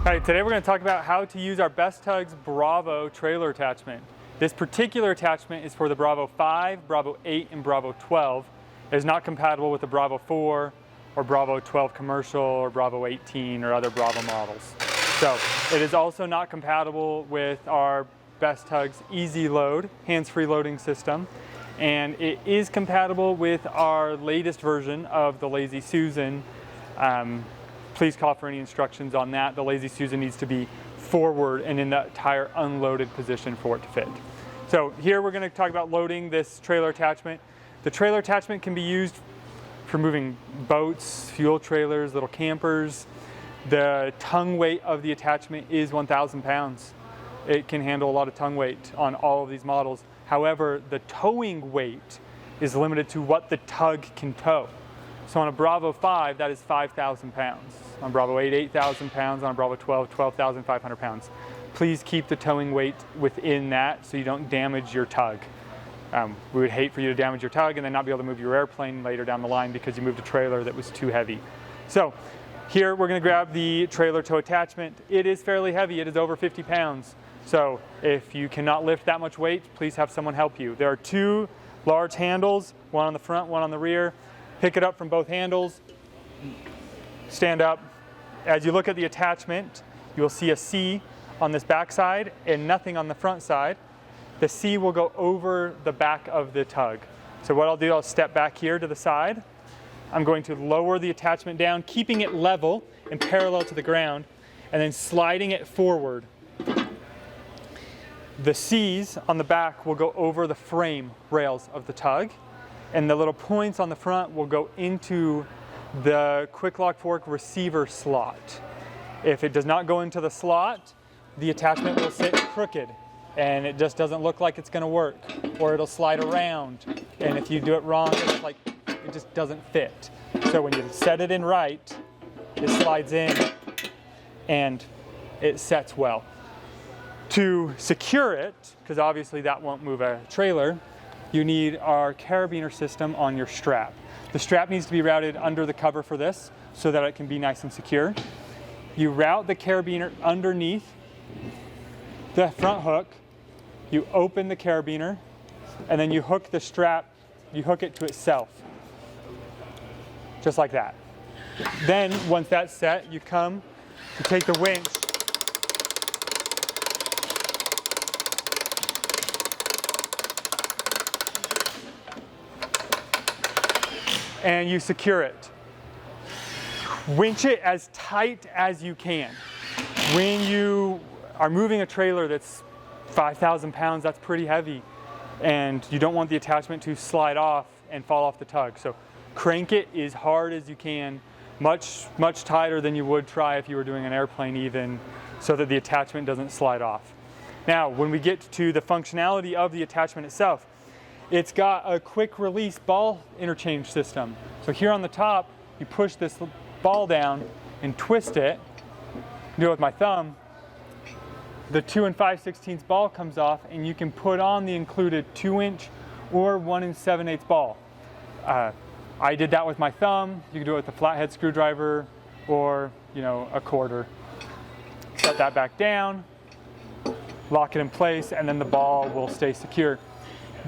Alright, today we're going to talk about how to use our Best Tugs Bravo trailer attachment. This particular attachment is for the Bravo 5, Bravo 8, and Bravo 12. It is not compatible with the Bravo 4 or Bravo 12 commercial or Bravo 18 or other Bravo models. So it is also not compatible with our Best Tugs Easy Load hands-free loading system, and it is compatible with our latest version of the Lazy Susan. Please call for any instructions on that. The Lazy Susan needs to be forward and in the entire unloaded position for it to fit. So here we're going to talk about loading this trailer attachment. The trailer attachment can be used for moving boats, fuel trailers, little campers. The tongue weight of the attachment is 1,000 pounds. It can handle a lot of tongue weight on all of these models. However, the towing weight is limited to what the tug can tow. So on a Bravo 5, that is 5,000 pounds. On Bravo 8, 8,000 pounds. On a Bravo 12, 12,500 pounds. Please keep the towing weight within that so you don't damage your tug. We would hate for you to damage your tug and then not be able to move your airplane later down the line because you moved a trailer that was too heavy. So here we're going to grab the trailer tow attachment. It is fairly heavy. It is over 50 pounds. So if you cannot lift that much weight, please have someone help you. There are two large handles, one on the front, one on the rear. Pick it up from both handles, stand up. As you look at the attachment, you will see a C on this back side and nothing on the front side. The C will go over the back of the tug. So what I'll do, I'll step back here to the side. I'm going to lower the attachment down, keeping it level and parallel to the ground, and then sliding it forward. The C's on the back will go over the frame rails of the tug, and the little points on the front will go into the quick lock fork receiver slot. If it does not go into the slot, the attachment will sit crooked and it just doesn't look like it's going to work, or it'll slide around, and if you do it wrong, it's like it just doesn't fit. So when you set it in right, it slides in and it sets well. To secure it, because obviously that won't move a trailer, you need our carabiner system on your strap. The strap needs to be routed under the cover for this so that it can be nice and secure. You route the carabiner underneath the front hook, you open the carabiner, and then you hook the strap, you hook it to itself. Just like that. Then, once that's set, you come, you take the winch, and you secure it. Winch it as tight as you can. When you are moving a trailer that's 5,000 pounds, that's pretty heavy, and you don't want the attachment to slide off and fall off the tug. So crank it as hard as you can, much tighter than you would try if you were doing an airplane even, so that the attachment doesn't slide off. Now, when we get to the functionality of the attachment itself, it's got a quick release ball interchange system. So here on the top, you push this ball down and twist it. Do it with my thumb. The 2 5/16 ball comes off, and you can put on the included 2-inch or 1 7/8 ball. I did that with my thumb. You can do it with a flathead screwdriver or, a quarter. Set that back down, lock it in place, and then the ball will stay secure.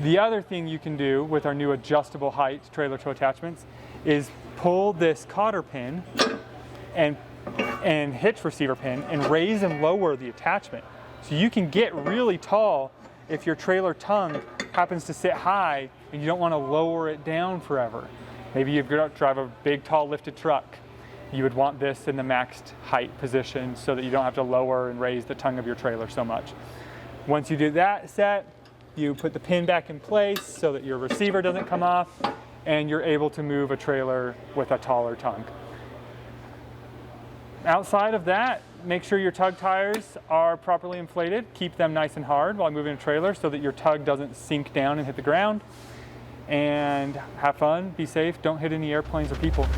The other thing you can do with our new adjustable height trailer tow attachments is pull this cotter pin and hitch receiver pin and raise and lower the attachment. So you can get really tall if your trailer tongue happens to sit high and you don't want to lower it down forever. Maybe you drive a big, tall, lifted truck. You would want this in the maxed height position so that you don't have to lower and raise the tongue of your trailer so much. Once you do that set, you put the pin back in place so that your receiver doesn't come off, and you're able to move a trailer with a taller tongue. Outside of that, make sure your tug tires are properly inflated. Keep them nice and hard while moving a trailer so that your tug doesn't sink down and hit the ground. And have fun, be safe, don't hit any airplanes or people.